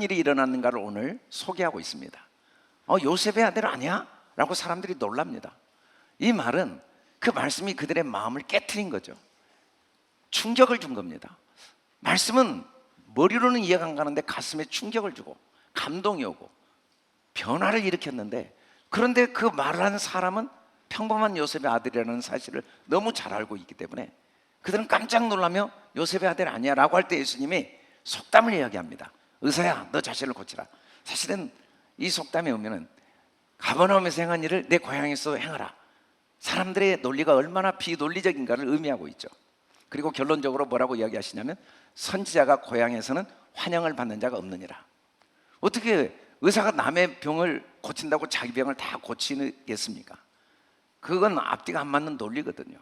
일이 일어났는가를 오늘 소개하고 있습니다. 요셉의 아들 아니야? 라고 사람들이 놀랍니다. 이 말은 그 말씀이 그들의 마음을 깨트린 거죠. 충격을 준 겁니다. 말씀은 머리로는 이해가 안 가는데 가슴에 충격을 주고 감동이 오고 변화를 일으켰는데, 그런데 그 말을 하는 사람은 평범한 요셉의 아들이라는 사실을 너무 잘 알고 있기 때문에 그들은 깜짝 놀라며 요셉의 아들 아니야 라고 할 때 예수님이 속담을 이야기합니다. 의사야, 너 자신을 고치라. 사실은 이 속담에 오면은 가버나움에서 행한 일을 내 고향에서 행하라. 사람들의 논리가 얼마나 비논리적인가를 의미하고 있죠. 그리고 결론적으로 뭐라고 이야기하시냐면 선지자가 고향에서는 환영을 받는 자가 없느니라. 어떻게 의사가 남의 병을 고친다고 자기 병을 다 고치겠습니까? 그건 앞뒤가 안 맞는 논리거든요.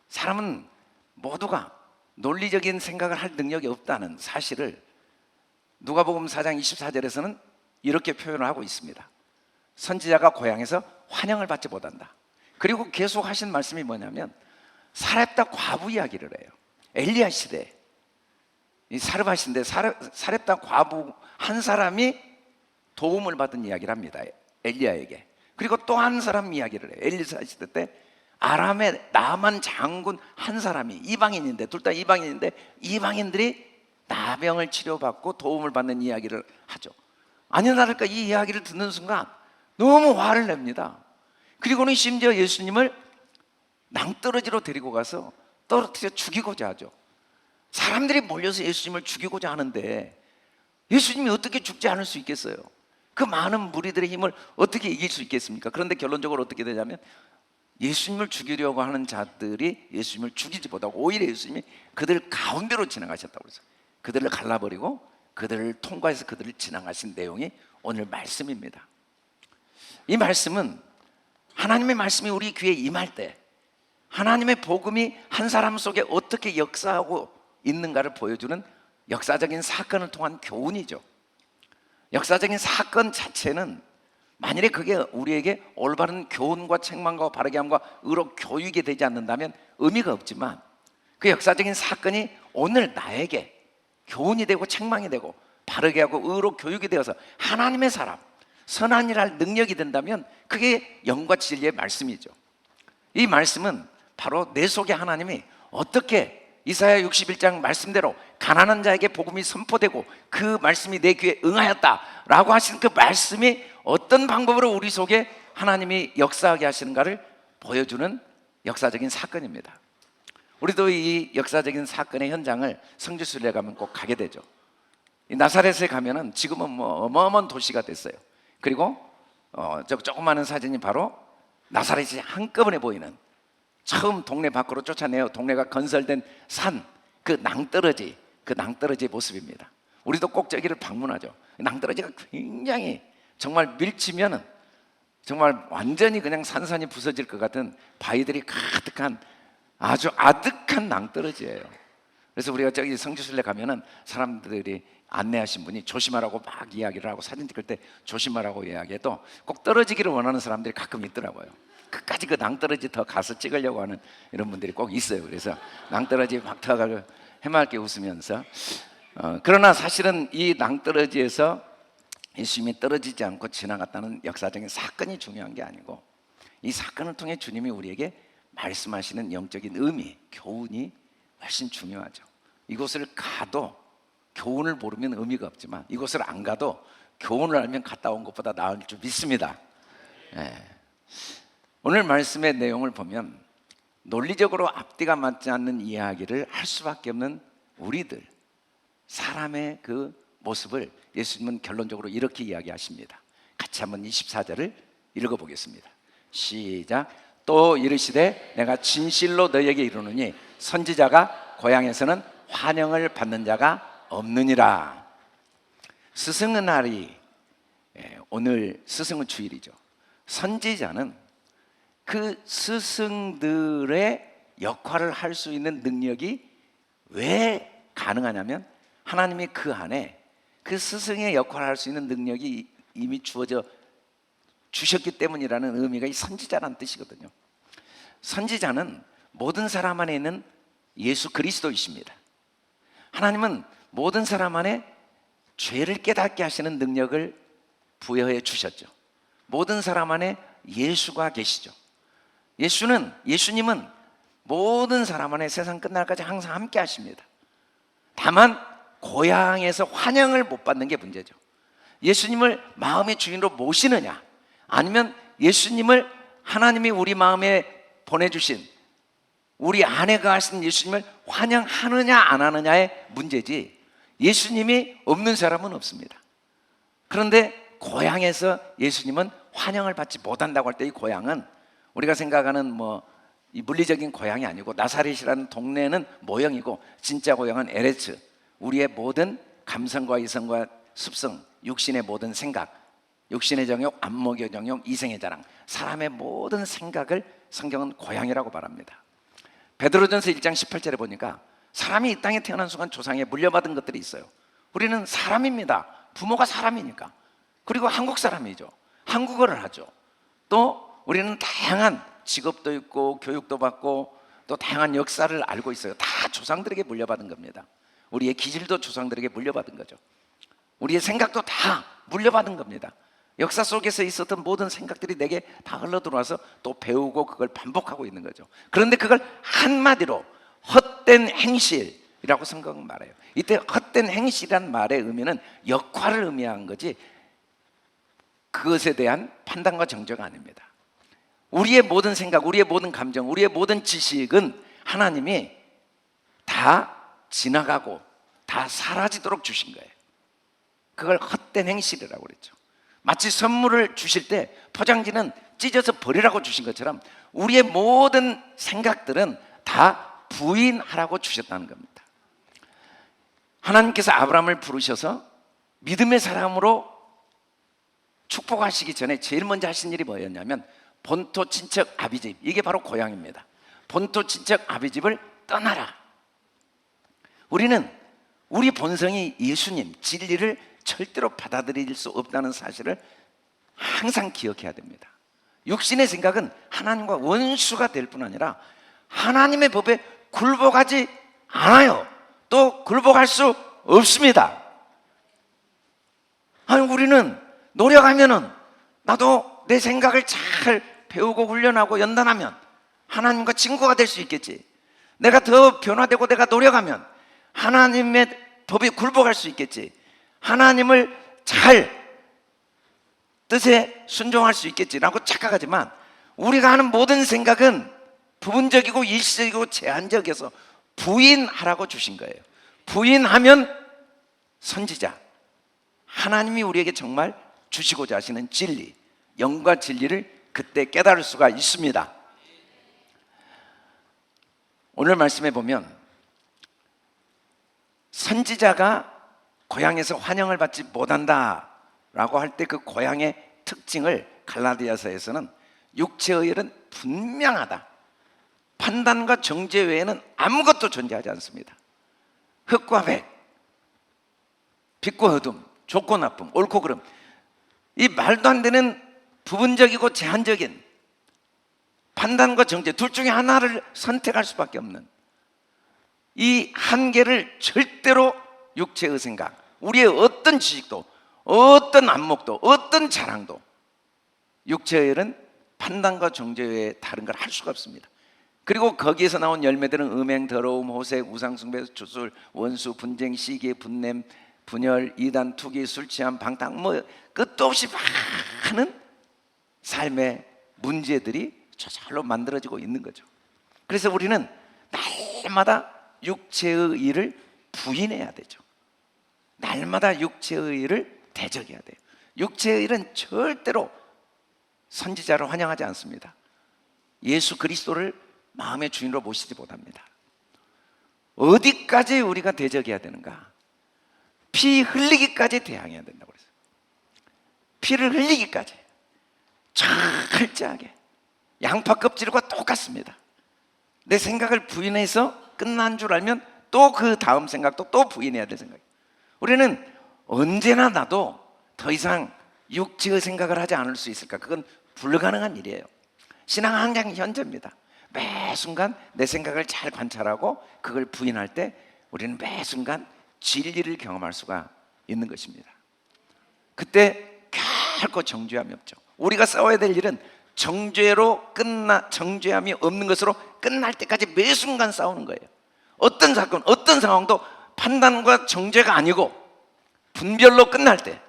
사람은 모두가 논리적인 생각을 할 능력이 없다는 사실을 누가복음 4장 24절에서는 이렇게 표현을 하고 있습니다. 선지자가 고향에서 환영을 받지 못한다. 그리고 계속 하신 말씀이 뭐냐면 사렙다 과부 이야기를 해요. 엘리야 시대 이 사르밧인데 사렙다 과부 한 사람이 도움을 받은 이야기를 합니다. 엘리야에게. 그리고 또 한 사람 이야기를 해요. 엘리사 시대 때 아람의 나만 장군 한 사람이 이방인인데, 둘 다 이방인인데 이방인들이 나병을 치료받고 도움을 받는 이야기를 하죠. 아니나 다를까 이 이야기를 듣는 순간 너무 화를 냅니다. 그리고는 심지어 예수님을 낭떠러지로 데리고 가서 떨어뜨려 죽이고자 하죠. 사람들이 몰려서 예수님을 죽이고자 하는데 예수님이 어떻게 죽지 않을 수 있겠어요? 그 많은 무리들의 힘을 어떻게 이길 수 있겠습니까? 그런데 결론적으로 어떻게 되냐면 예수님을 죽이려고 하는 자들이 예수님을 죽이지 못하고 오히려 예수님이 그들 가운데로 지나가셨다고 그래서 그들을 갈라버리고 그들을 통과해서 그들을 지나가신 내용이 오늘 말씀입니다. 이 말씀은 하나님의 말씀이 우리 귀에 임할 때 하나님의 복음이 한 사람 속에 어떻게 역사하고 있는가를 보여주는 역사적인 사건을 통한 교훈이죠. 역사적인 사건 자체는 만일에 그게 우리에게 올바른 교훈과 책망과 바르게 함과 의로 교육이 되지 않는다면 의미가 없지만, 그 역사적인 사건이 오늘 나에게 교훈이 되고 책망이 되고 바르게 하고 의로 교육이 되어서 하나님의 사람, 선한 일 할 능력이 된다면 그게 영과 진리의 말씀이죠. 이 말씀은 바로 내 속에 하나님이 어떻게 이사야 61장 말씀대로 가난한 자에게 복음이 선포되고 그 말씀이 내 귀에 응하였다라고 하신 그 말씀이 어떤 방법으로 우리 속에 하나님이 역사하게 하시는가를 보여주는 역사적인 사건입니다. 우리도 이 역사적인 사건의 현장을 성지순례 가면 꼭 가게 되죠. 이 나사렛에 가면은 지금은 뭐 어마어마한 도시가 됐어요. 그리고 저 조그마한 사진이 바로 나사렛이 한꺼번에 보이는, 처음 동네 밖으로 쫓아내어 동네가 건설된 산, 그 낭떠러지의 모습입니다. 우리도 꼭 저기를 방문하죠. 낭떠러지가 굉장히 정말 밀치면은 정말 완전히 그냥 산산이 부서질 것 같은 바위들이 가득한 아주 아득한 낭떠러지예요. 그래서 우리가 저기 성지순례 가면은 사람들이 안내하신 분이 조심하라고 막 이야기를 하고 사진 찍을 때 조심하라고 이야기해도 꼭 떨어지기를 원하는 사람들이 가끔 있더라고요. 끝까지 그 낭떠러지 더 가서 찍으려고 하는 이런 분들이 꼭 있어요. 그래서 낭떠러지 막 터가지고 해맑게 웃으면서 그러나 사실은 이 낭떠러지에서 예수님이 떨어지지 않고 지나갔다는 역사적인 사건이 중요한 게 아니고, 이 사건을 통해 주님이 우리에게 말씀하시는 영적인 의미, 교훈이 훨씬 중요하죠. 이곳을 가도 교훈을 모르면 의미가 없지만 이곳을 안 가도 교훈을 알면 갔다 온 것보다 나을 줄 믿습니다. 오늘 말씀의 내용을 보면 논리적으로 앞뒤가 맞지 않는 이야기를 할 수밖에 없는 우리들, 사람의 그 모습을 예수님은 결론적으로 이렇게 이야기하십니다. 같이 한번 24절을 읽어보겠습니다. 시작. 또 이르시되 내가 진실로 너희에게 이르노니 선지자가 고향에서는 환영을 받는 자가 없느니라. 스승의 날이 오늘 스승의 주일이죠. 선지자는 그 스승들의 역할을 할 수 있는 능력이 왜 가능하냐면 하나님이 그 안에 그 스승의 역할을 할 수 있는 능력이 이미 주어져 주셨기 때문이라는 의미가 이 선지자라는 뜻이거든요. 선지자는 모든 사람 안에 있는 예수 그리스도이십니다. 하나님은 모든 사람 안에 죄를 깨닫게 하시는 능력을 부여해 주셨죠. 모든 사람 안에 예수가 계시죠. 예수님은 모든 사람 안에 세상 끝날까지 항상 함께 하십니다. 다만 고향에서 환영을 못 받는 게 문제죠. 예수님을 마음의 주인으로 모시느냐, 아니면 예수님을 하나님이 우리 마음에 보내주신 우리 안에 거하신 예수님을 환영하느냐 안 하느냐의 문제지, 예수님이 없는 사람은 없습니다. 그런데 고향에서 예수님은 환영을 받지 못한다고 할 때, 이 고향은 우리가 생각하는 이 물리적인 고향이 아니고, 나사렛이라는 동네는 모형이고 진짜 고향은 에레츠, 우리의 모든 감성과 이성과 습성, 육신의 모든 생각, 육신의 정욕, 안목의 정욕, 이생의 자랑, 사람의 모든 생각을 성경은 고향이라고 말합니다. 베드로전서 1장 18절에 보니까 사람이 이 땅에 태어난 순간 조상에 물려받은 것들이 있어요. 우리는 사람입니다. 부모가 사람이니까. 그리고 한국 사람이죠. 한국어를 하죠. 또 우리는 다양한 직업도 있고 교육도 받고 또 다양한 역사를 알고 있어요. 다 조상들에게 물려받은 겁니다. 우리의 기질도 조상들에게 물려받은 거죠. 우리의 생각도 다 물려받은 겁니다. 역사 속에서 있었던 모든 생각들이 내게 다 흘러들어와서 또 배우고 그걸 반복하고 있는 거죠. 그런데 그걸 한마디로 헛된 행실이라고 성경은 말해요. 이때 헛된 행실이란 말의 의미는 역할을 의미한 거지, 그것에 대한 판단과 정죄가 아닙니다. 우리의 모든 생각, 우리의 모든 감정, 우리의 모든 지식은 하나님이 다 지나가고 다 사라지도록 주신 거예요. 그걸 헛된 행실이라고 그랬죠. 마치 선물을 주실 때 포장지는 찢어서 버리라고 주신 것처럼 우리의 모든 생각들은 다 부인하라고 주셨다는 겁니다. 하나님께서 아브라함을 부르셔서 믿음의 사람으로 축복하시기 전에 제일 먼저 하신 일이 뭐였냐면, 본토 친척 아비집, 이게 바로 고향입니다. 본토 친척 아비집을 떠나라. 우리는 우리 본성이 예수님, 진리를 절대로 받아들일 수 없다는 사실을 항상 기억해야 됩니다. 육신의 생각은 하나님과 원수가 될 뿐 아니라 하나님의 법에 굴복하지 않아요. 또 굴복할 수 없습니다. 아니, 우리는 노력하면은, 나도 내 생각을 잘 배우고 훈련하고 연단하면 하나님과 친구가 될 수 있겠지. 내가 더 변화되고 내가 노력하면 하나님의 법에 굴복할 수 있겠지. 하나님을 잘 뜻에 순종할 수 있겠지라고 착각하지만, 우리가 하는 모든 생각은 부분적이고 일시적이고 제한적이어서 부인하라고 주신 거예요. 부인하면 선지자, 하나님이 우리에게 정말 주시고자 하시는 진리, 영과 진리를 그때 깨달을 수가 있습니다. 오늘 말씀에 보면 선지자가 고향에서 환영을 받지 못한다라고 할 때 그 고향의 특징을 갈라디아서에서는 육체의 일은 분명하다, 판단과 정죄 외에는 아무것도 존재하지 않습니다. 흙과 백, 빛과 어둠, 좋고 나쁨, 옳고 그름, 이 말도 안 되는 부분적이고 제한적인 판단과 정죄 둘 중에 하나를 선택할 수밖에 없는 이 한계를 절대로 육체의 생각, 우리의 어떤 지식도, 어떤 안목도, 어떤 자랑도 육체의 일은 판단과 정죄 외에 다른 걸 할 수가 없습니다. 그리고 거기에서 나온 열매들은 음행, 더러움, 호색, 우상숭배, 주술, 원수, 분쟁, 시기, 분냄, 분열, 이단, 투기, 술 취함, 방탕, 끝도 없이 많은 삶의 문제들이 저절로 만들어지고 있는 거죠. 그래서 우리는 날마다 육체의 일을 부인해야 되죠. 날마다 육체의 일을 대적해야 돼요. 육체의 일은 절대로 선지자를 환영하지 않습니다. 예수 그리스도를 마음의 주인으로 모시지 못합니다. 어디까지 우리가 대적해야 되는가? 피 흘리기까지 대항해야 된다고 그랬어요. 피를 흘리기까지 철저하게. 양파 껍질과 똑같습니다. 내 생각을 부인해서 끝난 줄 알면 또 그 다음 생각도 또 부인해야 될 생각이에요. 우리는 언제나 나도 더 이상 육체의 생각을 하지 않을 수 있을까? 그건 불가능한 일이에요. 신앙은 항상 현재입니다. 매 순간 내 생각을 잘 관찰하고 그걸 부인할 때 우리는 매 순간 진리를 경험할 수가 있는 것입니다. 그때 결코 정죄함이 없죠. 우리가 싸워야 될 일은 정죄함이 없는 것으로 끝날 때까지 매 순간 싸우는 거예요. 어떤 사건, 어떤 상황도 판단과 정죄가 아니고 분별로 끝날 때,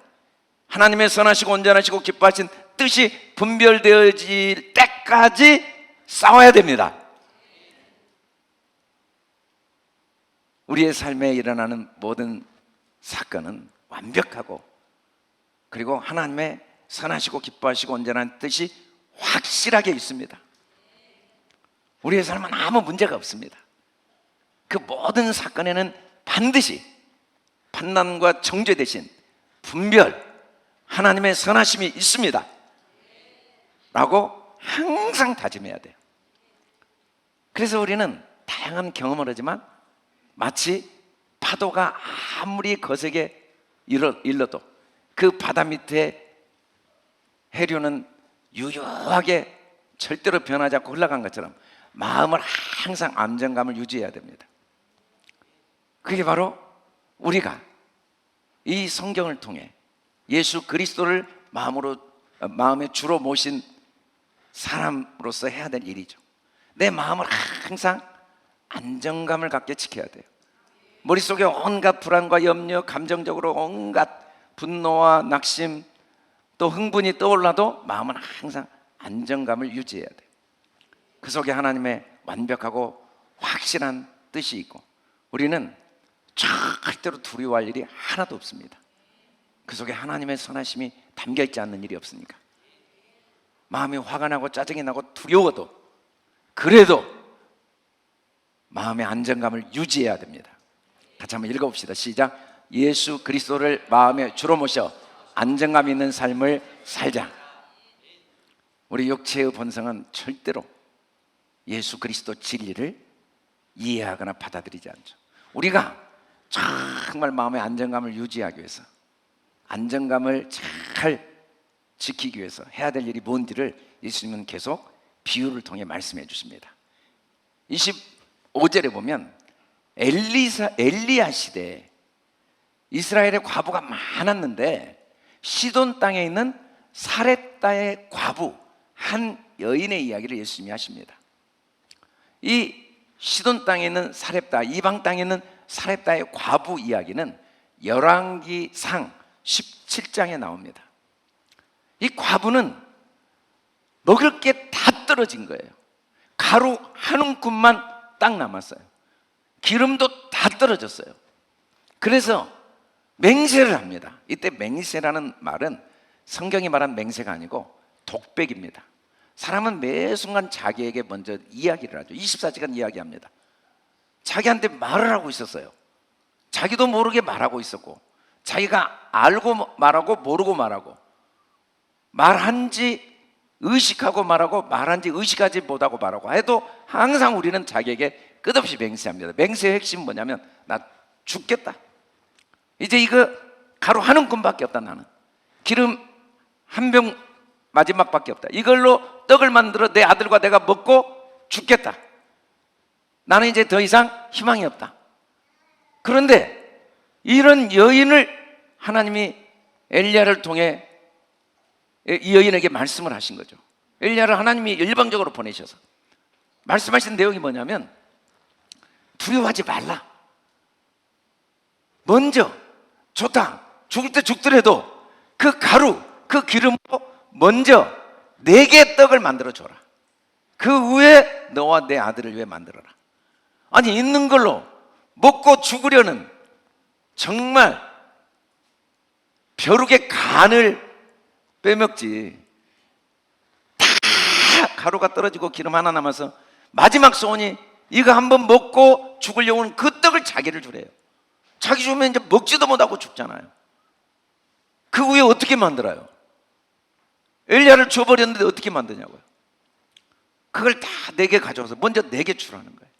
하나님의 선하시고 온전하시고 기뻐하신 뜻이 분별되어질 때까지 싸워야 됩니다. 우리의 삶에 일어나는 모든 사건은 완벽하고, 그리고 하나님의 선하시고 기뻐하시고 온전한 뜻이 확실하게 있습니다. 우리의 삶은 아무 문제가 없습니다. 그 모든 사건에는 반드시 판단과 정죄 대신 분별, 하나님의 선하심이 있습니다 라고 항상 다짐해야 돼요. 그래서 우리는 다양한 경험을 하지만 마치 파도가 아무리 거세게 일러도 그 바다 밑에 해류는 유유하게 절대로 변하지 않고 흘러간 것처럼 마음을 항상 안정감을 유지해야 됩니다. 그게 바로 우리가 이 성경을 통해 예수 그리스도를 마음의 주로 모신 사람으로서 해야 될 일이죠. 내 마음을 항상 안정감을 갖게 지켜야 돼요. 머릿속에 온갖 불안과 염려, 감정적으로 온갖 분노와 낙심, 또 흥분이 떠올라도 마음은 항상 안정감을 유지해야 돼요. 그 속에 하나님의 완벽하고 확실한 뜻이 있고, 우리는 절대로 두려워할 일이 하나도 없습니다. 그 속에 하나님의 선하심이 담겨있지 않는 일이 없으니까. 마음이 화가 나고 짜증이 나고 두려워도, 그래도 마음의 안정감을 유지해야 됩니다. 같이 한번 읽어봅시다. 시작. 예수 그리스도를 마음의 주로 모셔 안정감 있는 삶을 살자. 우리 육체의 본성은 절대로 예수 그리스도 진리를 이해하거나 받아들이지 않죠. 우리가 정말 마음의 안정감을 유지하기 위해서, 안정감을 잘 지키기 위해서 해야 될 일이 뭔지를 예수님은 계속 비유를 통해 말씀해 주십니다. 25절에 보면 엘리야 시대에 이스라엘의 과부가 많았는데 시돈 땅에 있는 사렙다의 과부 한 여인의 이야기를 예수님이 하십니다. 이 시돈 땅에 있는 사렙다, 이방 땅에 있는 사렙다의 과부 이야기는 열왕기상 17장에 나옵니다. 이 과부는 먹을 게 다 떨어진 거예요. 가루 한 움큼만 딱 남았어요. 기름도 다 떨어졌어요. 그래서 맹세를 합니다. 이때 맹세라는 말은 성경이 말한 맹세가 아니고 독백입니다. 사람은 매 순간 자기에게 먼저 이야기를 하죠. 24시간 이야기합니다. 자기한테 말을 하고 있었어요. 자기도 모르게 말하고 있었고, 자기가 알고 말하고 모르고 말하고, 말한지 의식하고 말하고 말한지 의식하지 못하고 말하고 해도 항상 우리는 자기에게 끝없이 맹세합니다. 맹세의 핵심은 뭐냐면 나 죽겠다. 이제 이거 가루 한 움큼밖에 없다. 나는 기름 한 병 마지막밖에 없다. 이걸로 떡을 만들어 내 아들과 내가 먹고 죽겠다. 나는 이제 더 이상 희망이 없다. 그런데 이런 여인을 하나님이 엘리야를 통해 이 여인에게 말씀을 하신 거죠. 엘리야를 하나님이 일방적으로 보내셔서 말씀하신 내용이 뭐냐면 두려워하지 말라. 먼저 좋다. 죽을 때 죽더라도 그 가루, 그 기름으로 먼저 내게 떡을 만들어 줘라. 그 후에 너와 내 아들을 위해 만들어라. 아니, 있는 걸로 먹고 죽으려는 정말 벼룩의 간을 빼먹지. 다 가루가 떨어지고 기름 하나 남아서 마지막 소원이 이거 한번 먹고 죽으려고는 그 떡을 자기를 주래요. 자기 주면 이제 먹지도 못하고 죽잖아요. 그 후에 어떻게 만들어요? 엘리야를 줘버렸는데 어떻게 만드냐고요. 그걸 다 내게 가져와서 먼저 내게 주라는 거예요.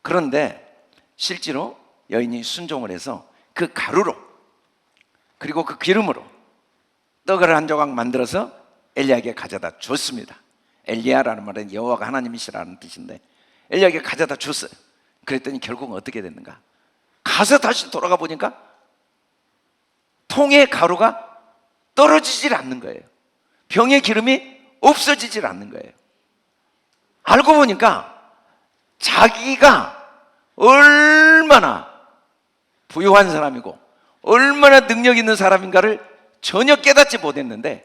그런데 실제로 여인이 순종을 해서 그 가루로 그리고 그 기름으로 떡을 한 조각 만들어서 엘리야에게 가져다 줬습니다. 엘리야라는 말은 여호와가 하나님이시라는 뜻인데 엘리야에게 가져다 줬어요. 그랬더니 결국은 어떻게 됐는가? 가서 다시 돌아가 보니까 통의 가루가 떨어지질 않는 거예요. 병의 기름이 없어지질 않는 거예요. 알고 보니까 자기가 얼마나 부유한 사람이고 얼마나 능력 있는 사람인가를 전혀 깨닫지 못했는데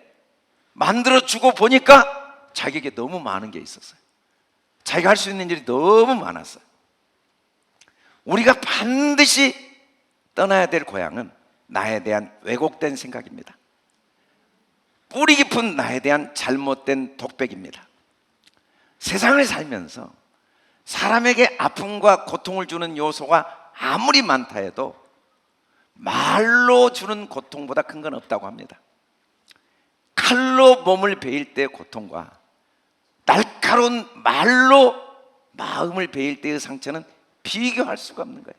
만들어주고 보니까 자기에게 너무 많은 게 있었어요. 자기가 할 수 있는 일이 너무 많았어요. 우리가 반드시 떠나야 될 고향은 나에 대한 왜곡된 생각입니다. 뿌리 깊은 나에 대한 잘못된 독백입니다. 세상을 살면서 사람에게 아픔과 고통을 주는 요소가 아무리 많다 해도 말로 주는 고통보다 큰 건 없다고 합니다. 칼로 몸을 베일 때의 고통과 날카로운 말로 마음을 베일 때의 상처는 비교할 수가 없는 거예요.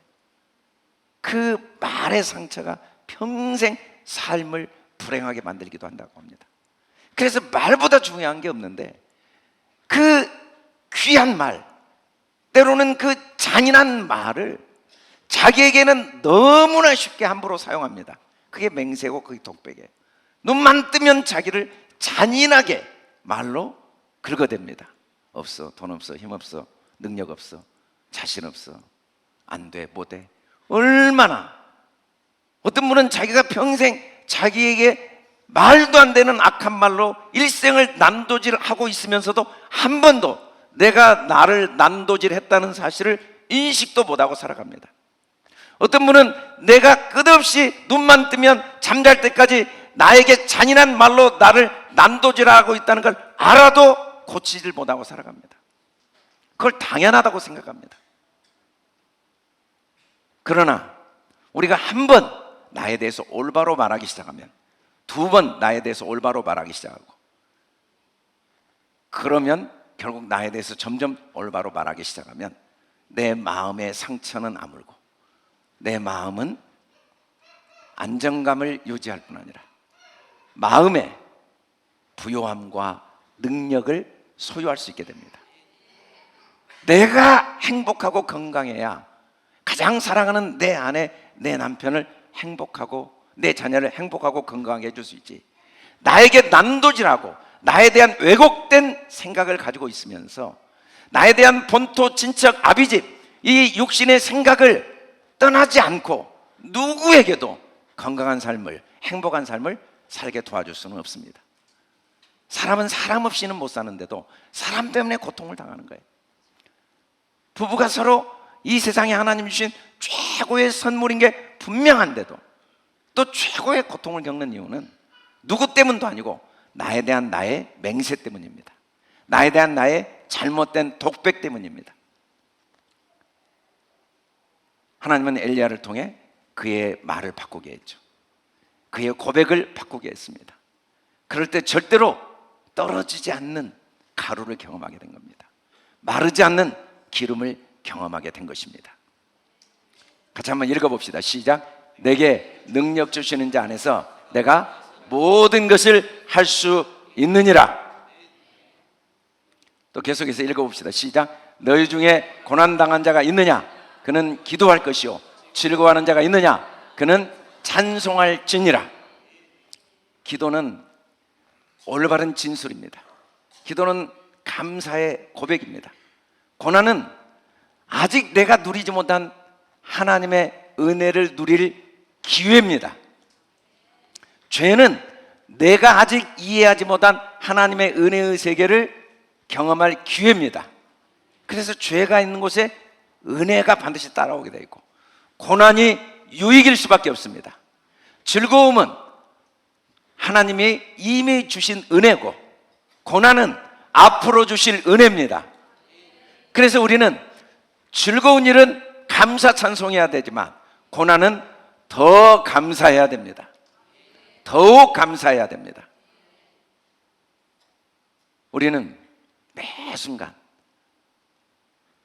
그 말의 상처가 평생 삶을 불행하게 만들기도 한다고 합니다. 그래서 말보다 중요한 게 없는데 그 귀한 말, 때로는 그 잔인한 말을 자기에게는 너무나 쉽게 함부로 사용합니다. 그게 맹세고 그게 독백이에요. 눈만 뜨면 자기를 잔인하게 말로 긁어댑니다. 없어, 돈 없어, 힘 없어, 능력 없어, 자신 없어, 안 돼, 못 해. 얼마나 어떤 분은 자기가 평생 자기에게 말도 안 되는 악한 말로 일생을 난도질하고 있으면서도 한 번도 내가 나를 난도질했다는 사실을 인식도 못하고 살아갑니다. 어떤 분은 내가 끝없이 눈만 뜨면 잠잘 때까지 나에게 잔인한 말로 나를 난도질하고 있다는 걸 알아도 고치질 못하고 살아갑니다. 그걸 당연하다고 생각합니다. 그러나 우리가 한 번 나에 대해서 올바로 말하기 시작하면 두 번 나에 대해서 올바로 말하기 시작하고 그러면 결국 나에 대해서 점점 올바로 말하기 시작하면 내 마음의 상처는 아물고 내 마음은 안정감을 유지할 뿐 아니라 마음의 부요함과 능력을 소유할 수 있게 됩니다. 내가 행복하고 건강해야 가장 사랑하는 내 아내, 내 남편을 행복하고 내 자녀를 행복하고 건강하게 해줄 수 있지. 나에게 난도질하고 나에 대한 왜곡된 생각을 가지고 있으면서 나에 대한 본토, 친척, 아비집 이 육신의 생각을 떠나지 않고 누구에게도 건강한 삶을, 행복한 삶을 살게 도와줄 수는 없습니다. 사람은 사람 없이는 못 사는데도 사람 때문에 고통을 당하는 거예요. 부부가 서로 이 세상에 하나님 주신 최고의 선물인 게 분명한데도 또 최고의 고통을 겪는 이유는 누구 때문도 아니고 나에 대한 나의 맹세 때문입니다. 나에 대한 나의 잘못된 독백 때문입니다. 하나님은 엘리야를 통해 그의 말을 바꾸게 했죠. 그의 고백을 바꾸게 했습니다. 그럴 때 절대로 떨어지지 않는 가루를 경험하게 된 겁니다. 마르지 않는 기름을 경험하게 된 것입니다. 같이 한번 읽어봅시다. 시작. 내게 능력 주시는 자 안에서 내가 모든 것을 할 수 있느니라. 또 계속해서 읽어봅시다. 시작. 너희 중에 고난당한 자가 있느냐? 그는 기도할 것이요 즐거워하는 자가 있느냐? 그는 찬송할지니라. 기도는 올바른 진술입니다. 기도는 감사의 고백입니다. 고난은 아직 내가 누리지 못한 하나님의 은혜를 누릴 기회입니다. 죄는 내가 아직 이해하지 못한 하나님의 은혜의 세계를 경험할 기회입니다. 그래서 죄가 있는 곳에 은혜가 반드시 따라오게 되어 있고 고난이 유익일 수밖에 없습니다. 즐거움은 하나님이 이미 주신 은혜고 고난은 앞으로 주실 은혜입니다. 그래서 우리는 즐거운 일은 감사 찬송해야 되지만 고난은 더 감사해야 됩니다. 더욱 감사해야 됩니다. 우리는 매 순간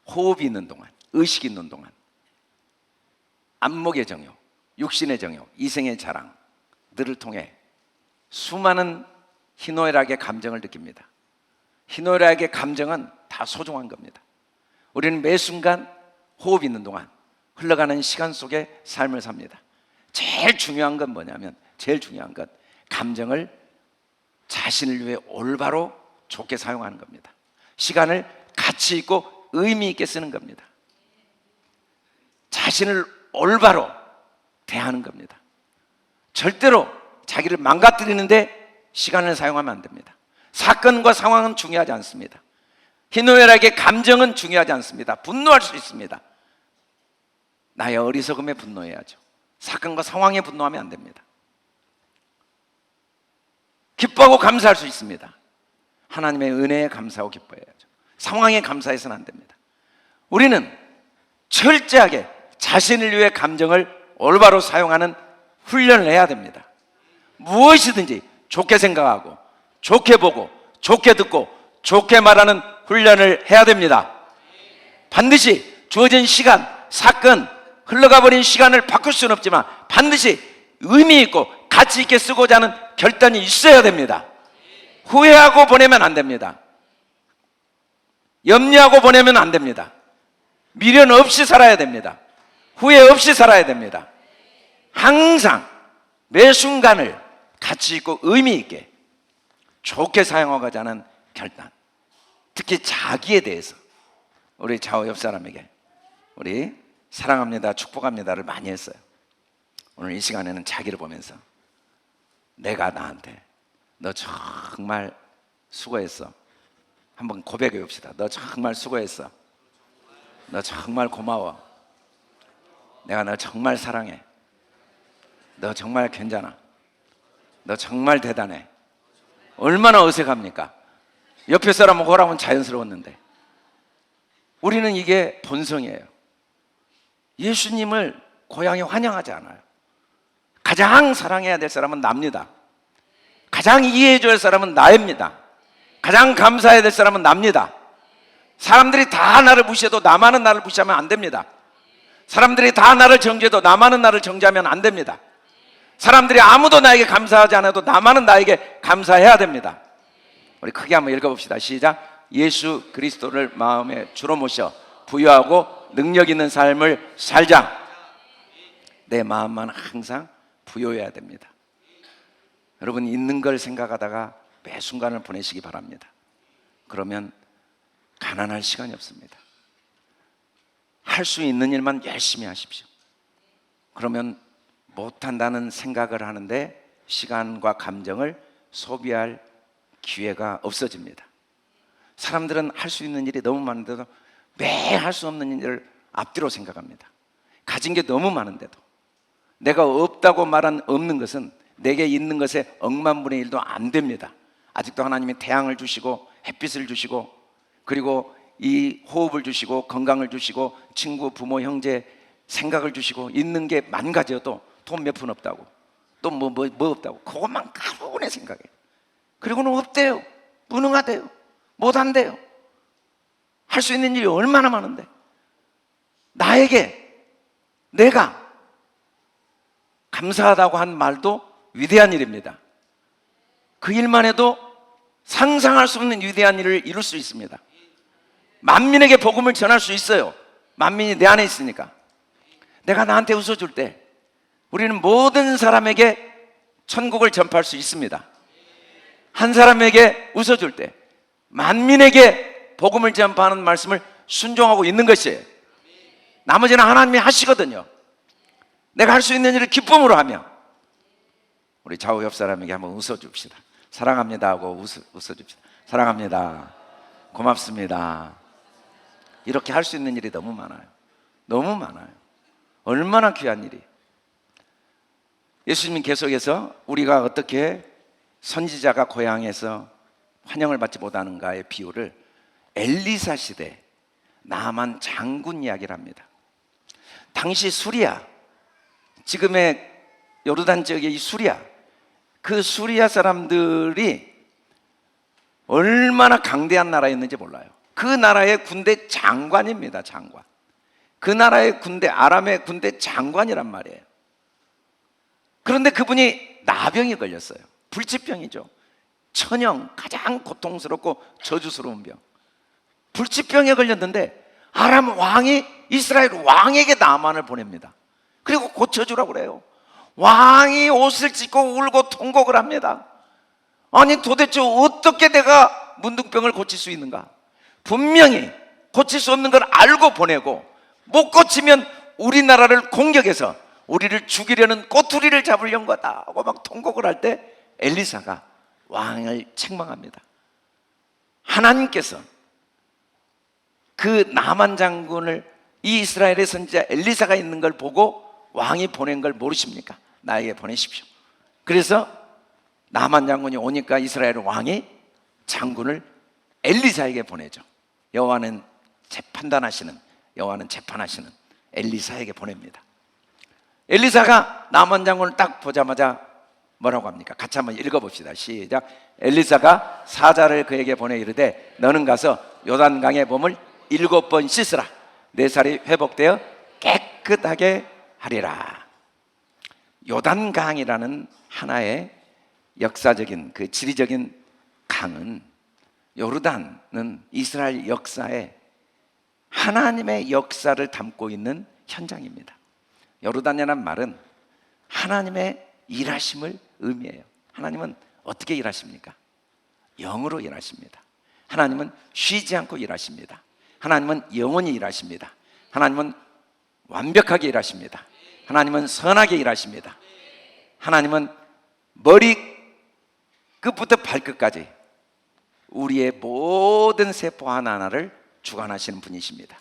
호흡이 있는 동안, 의식이 있는 동안 안목의 정욕, 육신의 정욕, 이생의 자랑들을 통해 수많은 희노애락의 감정을 느낍니다. 희노애락의 감정은 다 소중한 겁니다. 우리는 매 순간 호흡이 있는 동안 흘러가는 시간 속에 삶을 삽니다. 제일 중요한 건 뭐냐면 제일 중요한 것, 감정을 자신을 위해 올바로 좋게 사용하는 겁니다. 시간을 가치 있고 의미 있게 쓰는 겁니다. 자신을 올바로 대하는 겁니다. 절대로 자기를 망가뜨리는데 시간을 사용하면 안 됩니다. 사건과 상황은 중요하지 않습니다. 희노애락의 감정은 중요하지 않습니다. 분노할 수 있습니다. 나의 어리석음에 분노해야죠. 사건과 상황에 분노하면 안 됩니다. 기뻐하고 감사할 수 있습니다. 하나님의 은혜에 감사하고 기뻐해야죠. 상황에 감사해서는 안 됩니다. 우리는 철저하게 자신을 위해 감정을 올바로 사용하는 훈련을 해야 됩니다. 무엇이든지 좋게 생각하고 좋게 보고 좋게 듣고 좋게 말하는 훈련을 해야 됩니다. 반드시 주어진 시간, 사건, 흘러가 버린 시간을 바꿀 수는 없지만 반드시 의미 있고 가치 있게 쓰고자 하는 결단이 있어야 됩니다. 후회하고 보내면 안 됩니다. 염려하고 보내면 안 됩니다. 미련 없이 살아야 됩니다. 후회 없이 살아야 됩니다. 항상 매 순간을 가치 있고 의미 있게 좋게 사용하고자 하는 결단, 특히 자기에 대해서 우리 좌우 옆 사람에게 우리 사랑합니다, 축복합니다를 많이 했어요. 오늘 이 시간에는 자기를 보면서 내가 나한테 너 정말 수고했어, 한번 고백해 봅시다. 너 정말 수고했어. 너 정말 고마워. 내가 너 정말 사랑해. 너 정말 괜찮아. 너 정말 대단해. 얼마나 어색합니까? 옆에 사람은 호라면 자연스러웠는데 우리는 이게 본성이에요. 예수님을 고향에 환영하지 않아요. 가장 사랑해야 될 사람은 납니다. 가장 이해해 줘야 할 사람은 나입니다. 가장 감사해야 될 사람은 납니다. 사람들이 다 나를 무시해도 나만은 나를 무시하면 안 됩니다. 사람들이 다 나를 정죄해도 나만은 나를 정죄하면 안 됩니다. 사람들이 아무도 나에게 감사하지 않아도 나만은 나에게 감사해야 됩니다. 우리 크게 한번 읽어봅시다. 시작. 예수 그리스도를 마음에 주로 모셔 부유하고 능력 있는 삶을 살자. 내 마음만 항상 부유해야 됩니다. 여러분, 있는 걸 생각하다가 매 순간을 보내시기 바랍니다. 그러면 가난할 시간이 없습니다. 할 수 있는 일만 열심히 하십시오. 그러면 못한다는 생각을 하는데 시간과 감정을 소비할 기회가 없어집니다. 사람들은 할 수 있는 일이 너무 많은데도 매일 할 수 없는 일을 앞뒤로 생각합니다. 가진 게 너무 많은데도 내가 없다고 말한 없는 것은 내게 있는 것의 억만분의 1도 안 됩니다. 아직도 하나님이 태양을 주시고 햇빛을 주시고 그리고 이 호흡을 주시고 건강을 주시고 친구, 부모, 형제 생각을 주시고 있는 게 만 가지여도 돈 몇 푼 없다고 또 뭐 없다고 그것만 가루네 생각해. 그리고는 없대요. 무능하대요. 못한대요. 할 수 있는 일이 얼마나 많은데 나에게 내가 감사하다고 한 말도 위대한 일입니다. 그 일만 해도 상상할 수 없는 위대한 일을 이룰 수 있습니다. 만민에게 복음을 전할 수 있어요. 만민이 내 안에 있으니까. 내가 나한테 웃어줄 때 우리는 모든 사람에게 천국을 전파할 수 있습니다. 한 사람에게 웃어줄 때 만민에게 복음을 전파하는 말씀을 순종하고 있는 것이에요. 나머지는 하나님이 하시거든요. 내가 할 수 있는 일을 기쁨으로 하며 우리 좌우 옆 사람에게 한번 웃어줍시다. 사랑합니다 하고 웃어줍시다. 사랑합니다. 고맙습니다. 이렇게 할 수 있는 일이 너무 많아요. 너무 많아요. 얼마나 귀한 일이. 예수님이 계속해서 우리가 어떻게 선지자가 고향에서 환영을 받지 못하는가의 비유를 엘리사 시대 나만 장군 이야기를 합니다. 당시 수리아, 지금의 요르단 지역의 이 수리아, 그 수리아 사람들이 얼마나 강대한 나라였는지 몰라요. 그 나라의 군대 장관입니다. 장관. 그 나라의 군대, 아람의 군대 장관이란 말이에요. 그런데 그분이 나병이 걸렸어요. 불치병이죠. 천형, 가장 고통스럽고 저주스러운 병. 불치병에 걸렸는데 아람 왕이 이스라엘 왕에게 나만을 보냅니다. 그리고 고쳐주라고 그래요. 왕이 옷을 찢고 울고 통곡을 합니다. 아니 도대체 어떻게 내가 문둥병을 고칠 수 있는가? 분명히 고칠 수 없는 걸 알고 보내고 못 고치면 우리나라를 공격해서 우리를 죽이려는 꼬투리를 잡으려는 거다 하고 막 통곡을 할 때 엘리사가 왕을 책망합니다. 하나님께서 그 나만 장군을 이 이스라엘의 선지자 엘리사가 있는 걸 보고 왕이 보낸 걸 모르십니까? 나에게 보내십시오. 그래서 나만 장군이 오니까 이스라엘 왕이 장군을 엘리사에게 보내죠. 여호와는 재판하시는 엘리사에게 보냅니다. 엘리사가 나만 장군을 딱 보자마자 뭐라고 합니까? 같이 한번 읽어봅시다. 시작. 엘리사가 사자를 그에게 보내 이르되 너는 가서 요단강의 몸을 7번 씻으라. 내 살이 회복되어 깨끗하게 하리라. 요단강이라는 하나의 역사적인 그 지리적인 강은, 요르단은 이스라엘 역사에 하나님의 역사를 담고 있는 현장입니다. 요르단이라는 말은 하나님의 일하심을 의미해요. 하나님은 어떻게 일하십니까? 영으로 일하십니다. 하나님은 쉬지 않고 일하십니다. 하나님은 영원히 일하십니다. 하나님은 완벽하게 일하십니다. 하나님은 선하게 일하십니다. 하나님은 머리 끝부터 발끝까지 우리의 모든 세포 하나하나를 주관하시는 분이십니다.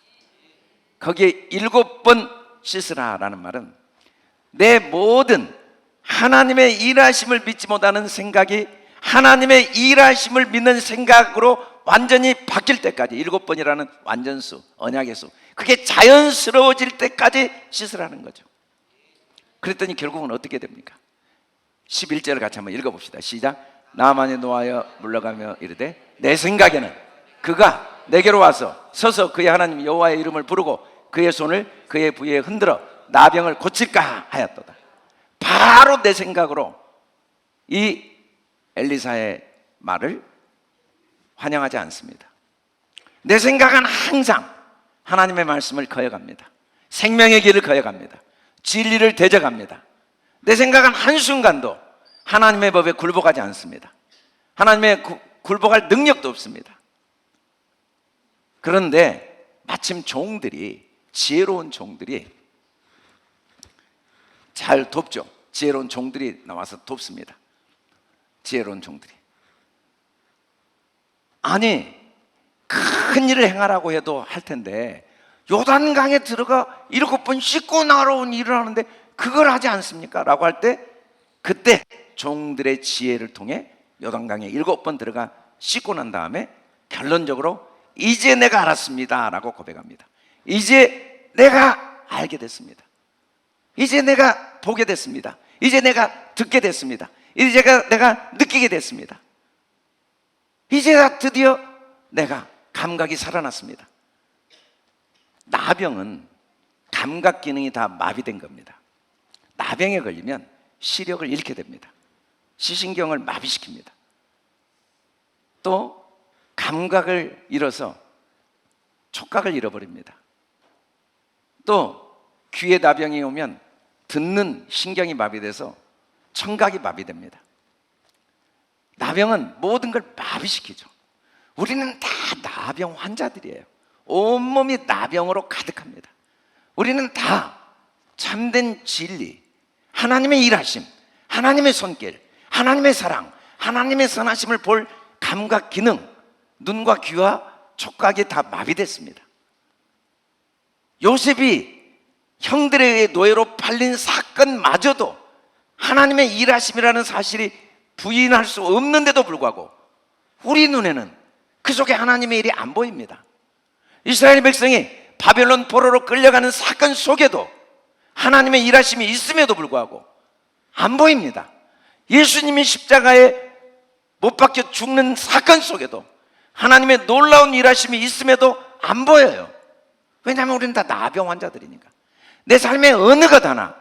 거기에 7번 씻으라라는 말은 내 모든 하나님의 일하심을 믿지 못하는 생각이 하나님의 일하심을 믿는 생각으로 완전히 바뀔 때까지, 7번이라는 완전수, 언약의 수, 그게 자연스러워질 때까지 씻으라는 거죠. 그랬더니 결국은 어떻게 됩니까? 11절을 같이 한번 읽어봅시다. 시작. 나만이 노하여 물러가며 이르되 내 생각에는 그가 내게로 와서 서서 그의 하나님 여호와의 이름을 부르고 그의 손을 그의 부위에 흔들어 나병을 고칠까 하였도다. 바로 내 생각으로 이 엘리사의 말을 환영하지 않습니다. 내 생각은 항상 하나님의 말씀을 거역합니다. 생명의 길을 거역합니다. 진리를 대적합니다. 내 생각은 한순간도 하나님의 법에 굴복하지 않습니다. 하나님의 굴복할 능력도 없습니다. 그런데 마침 지혜로운 종들이 잘 돕죠. 지혜로운 종들이 나와서 돕습니다. 지혜로운 종들이. 아니, 큰 일을 행하라고 해도 할 텐데 요단강에 들어가 7번 씻고 나온 일을 하는데 그걸 하지 않습니까? 라고 할 때 그때 종들의 지혜를 통해 요단강에 7번 들어가 씻고 난 다음에 결론적으로 이제 내가 알았습니다 라고 고백합니다. 이제 내가 알게 됐습니다. 이제 내가 보게 됐습니다. 이제 내가 듣게 됐습니다. 이제 내가 느끼게 됐습니다. 이제 드디어 내가 감각이 살아났습니다. 나병은 감각 기능이 다 마비된 겁니다. 나병에 걸리면 시력을 잃게 됩니다. 시신경을 마비시킵니다. 또 감각을 잃어서 촉각을 잃어버립니다. 또 귀에 나병이 오면 듣는 신경이 마비돼서 청각이 마비됩니다. 나병은 모든 걸 마비시키죠. 우리는 다 나병 환자들이에요. 온몸이 나병으로 가득합니다. 우리는 다 참된 진리, 하나님의 일하심, 하나님의 손길, 하나님의 사랑, 하나님의 선하심을 볼 감각 기능, 눈과 귀와 촉각이 다 마비됐습니다. 요셉이 형들에 의해 노예로 팔린 사건마저도 하나님의 일하심이라는 사실이 부인할 수 없는데도 불구하고 우리 눈에는 그 속에 하나님의 일이 안 보입니다. 이스라엘 백성이 바벨론 포로로 끌려가는 사건 속에도 하나님의 일하심이 있음에도 불구하고 안 보입니다. 예수님이 십자가에 못 박혀 죽는 사건 속에도 하나님의 놀라운 일하심이 있음에도 안 보여요. 왜냐하면 우리는 다 나병 환자들이니까. 내 삶의 어느 것 하나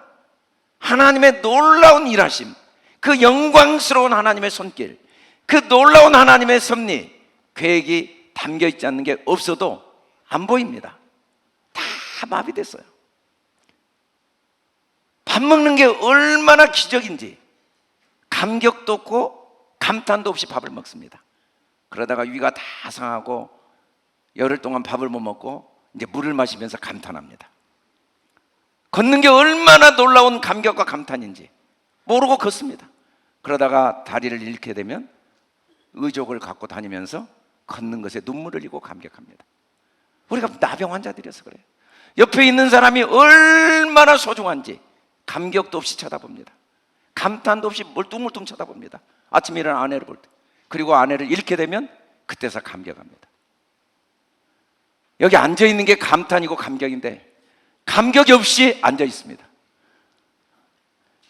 하나님의 놀라운 일하심, 그 영광스러운 하나님의 손길, 그 놀라운 하나님의 섭리, 계획이 담겨 있지 않는 게 없어도 안 보입니다. 다 마비됐어요. 밥 먹는 게 얼마나 기적인지 감격도 없고 감탄도 없이 밥을 먹습니다. 그러다가 위가 다 상하고 열흘 동안 밥을 못 먹고 이제 물을 마시면서 감탄합니다. 걷는 게 얼마나 놀라운 감격과 감탄인지 모르고 걷습니다. 그러다가 다리를 잃게 되면 의족을 갖고 다니면서 걷는 것에 눈물을 흘리고 감격합니다. 우리가 나병 환자들이어서 그래요. 옆에 있는 사람이 얼마나 소중한지 감격도 없이 쳐다봅니다. 감탄도 없이 멀뚱멀뚱 쳐다봅니다. 아침에 일어나 아내를 볼 때. 그리고 아내를 잃게 되면 그때서 감격합니다. 여기 앉아있는 게 감탄이고 감격인데 감격이 없이 앉아 있습니다.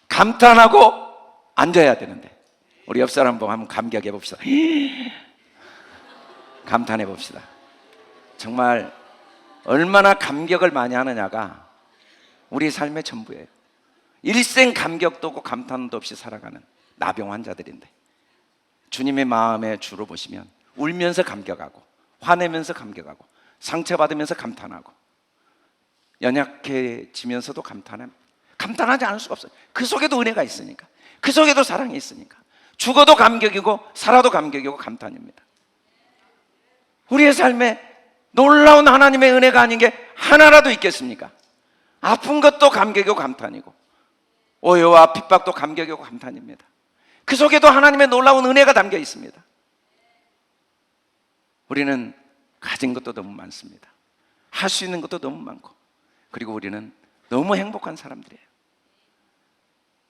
감탄하고 앉아야 되는데 우리 옆 사람 보고 한번 감격해 봅시다. 감탄해 봅시다. 정말 얼마나 감격을 많이 하느냐가 우리 삶의 전부예요. 일생 감격도 없고 감탄도 없이 살아가는 나병 환자들인데 주님의 마음의 주로 보시면 울면서 감격하고 화내면서 감격하고 상처받으면서 감탄하고 연약해지면서도 감탄하지 않을 수가 없어요. 그 속에도 은혜가 있으니까, 그 속에도 사랑이 있으니까. 죽어도 감격이고 살아도 감격이고 감탄입니다. 우리의 삶에 놀라운 하나님의 은혜가 아닌 게 하나라도 있겠습니까? 아픈 것도 감격이고 감탄이고 오해와 핍박도 감격이고 감탄입니다. 그 속에도 하나님의 놀라운 은혜가 담겨 있습니다. 우리는 가진 것도 너무 많습니다. 할 수 있는 것도 너무 많고, 그리고 우리는 너무 행복한 사람들이에요.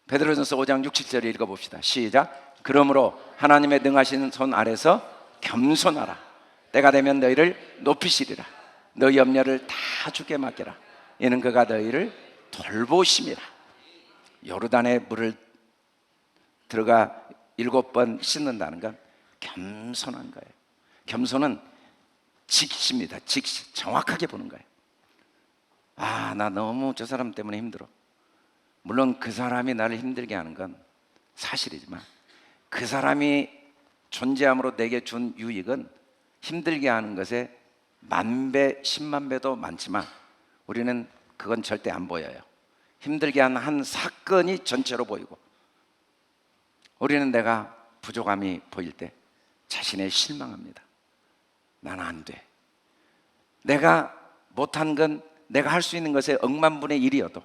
베드로전서 5장 6, 7절을 읽어봅시다. 시작. 그러므로 하나님의 능하신 손 아래서 겸손하라. 때가 되면 너희를 높이시리라. 너희 염려를 다 주께 맡기라. 이는 그가 너희를 돌보심이라. 요르단에 물을 들어가 7번 씻는다는 건 겸손한 거예요. 겸손은 직시입니다. 직시. 정확하게 보는 거예요. 아, 나 너무 저 사람 때문에 힘들어. 물론 그 사람이 나를 힘들게 하는 건 사실이지만 그 사람이 존재함으로 내게 준 유익은 힘들게 하는 것에 10,000배, 10만 배도 많지만 우리는 그건 절대 안 보여요. 힘들게 한 사건이 전체로 보이고, 우리는 내가 부족함이 보일 때 자신에 실망합니다. 나는 안 돼. 내가 못한 건 내가 할 수 있는 것의 억만분의 1이어도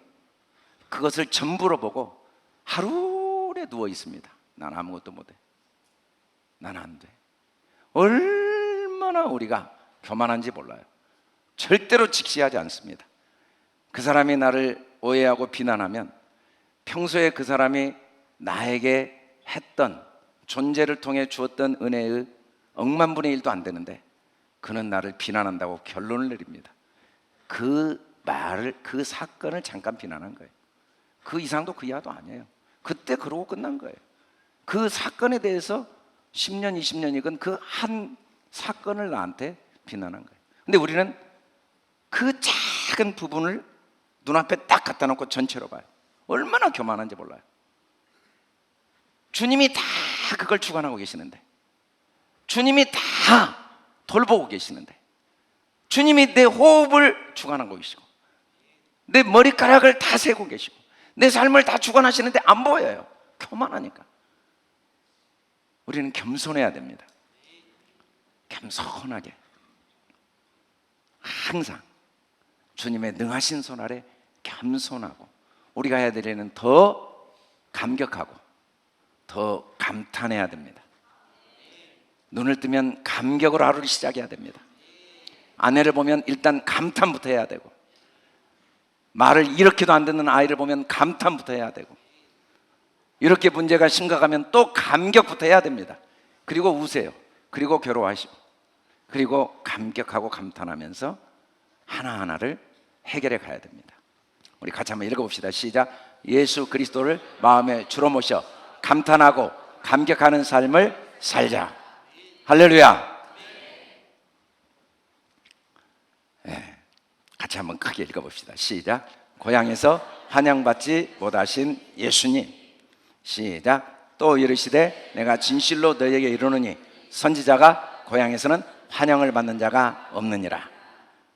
그것을 전부로 보고 하루에 누워 있습니다. 난 아무것도 못해. 난 안 돼. 얼마나 우리가 교만한지 몰라요. 절대로 직시하지 않습니다. 그 사람이 나를 오해하고 비난하면 평소에 그 사람이 나에게 했던, 존재를 통해 주었던 은혜의 억만분의 1도 안 되는데 그는 나를 비난한다고 결론을 내립니다. 그 말을, 그 사건을 잠깐 비난한 거예요. 그 이상도 그 이하도 아니에요. 그때 그러고 끝난 거예요. 그 사건에 대해서 10년, 20년이건 그 한 사건을 나한테 비난한 거예요. 근데 우리는 그 작은 부분을 눈앞에 딱 갖다 놓고 전체로 봐요. 얼마나 교만한지 몰라요. 주님이 다 그걸 주관하고 계시는데, 주님이 다 돌보고 계시는데, 주님이 내 호흡을 주관하고 계시고 내 머리카락을 다 세고 계시고 내 삶을 다 주관하시는데 안 보여요. 교만하니까. 우리는 겸손해야 됩니다. 겸손하게 항상 주님의 능하신 손 아래 겸손하고, 우리가 해야 될 일은 더 감격하고 더 감탄해야 됩니다. 눈을 뜨면 감격으로 하루를 시작해야 됩니다. 아내를 보면 일단 감탄부터 해야 되고, 말을 이렇게도 안 듣는 아이를 보면 감탄부터 해야 되고, 이렇게 문제가 심각하면 또 감격부터 해야 됩니다. 그리고 우세요. 그리고 괴로워하시고, 그리고 감격하고 감탄하면서 하나하나를 해결해 가야 됩니다. 우리 같이 한번 읽어봅시다. 시작. 예수 그리스도를 마음에 주로 모셔 감탄하고 감격하는 삶을 살자. 할렐루야. 네, 같이 한번 크게 읽어봅시다. 시작. 고향에서 환영받지 못하신 예수님. 시작. 또 이르시되 내가 진실로 너희에게 이르노니 선지자가 고향에서는 환영을 받는 자가 없느니라.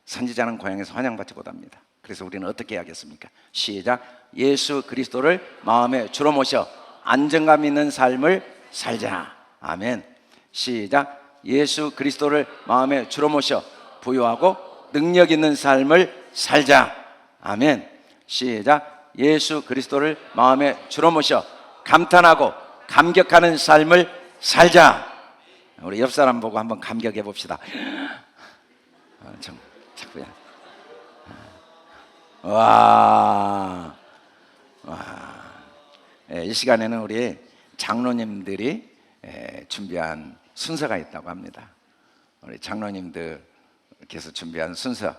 선지자는 고향에서 환영받지 못합니다. 그래서 우리는 어떻게 해야겠습니까? 시작. 예수 그리스도를 마음에 주로 모셔 안정감 있는 삶을 살자. 아멘. 시작. 예수 그리스도를 마음에 주로 모셔 부유하고 능력 있는 삶을 살자. 아멘. 시작. 예수 그리스도를 마음에 주로 모셔 감탄하고 감격하는 삶을 살자. 우리 옆 사람 보고 한번 감격해 봅시다. 자꾸야. 와. 이 시간에는 우리 장로님들이 준비한 순서가 있다고 합니다. 우리 장로님들께서 준비한 순서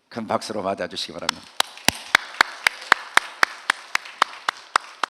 큰 박수로 맞아주시기 바랍니다.